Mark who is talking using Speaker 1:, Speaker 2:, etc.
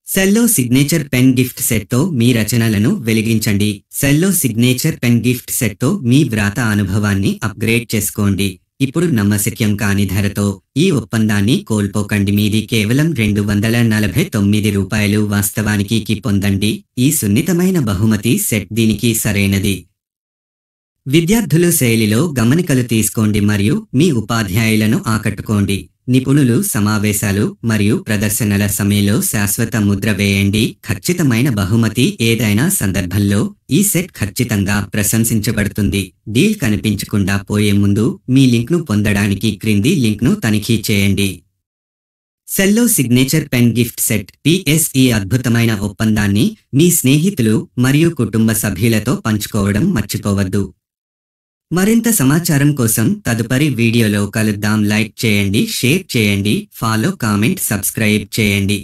Speaker 1: సెల్లో signature pen gift సెట్తో మీ రచనలను వెలిగించండి. సెల్లో సిగ్నేచర్ పెన్ గిఫ్ట్ సెట్తో మీ వ్రాత అనుభవాన్ని అప్గ్రేడ్ చేసుకోండి. ఇప్పుడు నమ్మశక్యం కాని ధరతో ఈ ఒప్పందాన్ని కోల్పోకండి. మీది కేవలం రూ. 249 వాస్తవానికి పొందండి ఈ సున్నితమైన బహుమతి సెట్ దీనికి సరైనది. విద్యార్థులు శైలిలో గమనికలు తీసుకోండి మరియు మీ ఉపాధ్యాయులను ఆకట్టుకోండి. నిపుణులు సమావేశాలు మరియు ప్రదర్శనల సమయంలో శాశ్వత ముద్ర వేయండి. ఖచ్చితమైన బహుమతి ఏదైనా సందర్భంలో ఈ సెట్ ఖచ్చితంగా ప్రశంసించబడుతుంది. డీల్ కనిపించకుండా పోయే ముందు మీ లింక్ను పొందడానికి క్రింది లింక్ను తనిఖీ చేయండి. సెల్లో signature pen gift set PS ఈ అద్భుతమైన ఒప్పందాన్ని మీ స్నేహితులు మరియు కుటుంబ సభ్యులతో పంచుకోవడం మర్చిపోవద్దు. మరింత సమాచారం కోసం తదుపరి వీడియోలో కలుద్దాం. లైక్ చేయండి, షేర్ చేయండి, ఫాలో, కామెంట్, సబ్స్క్రైబ్ చేయండి.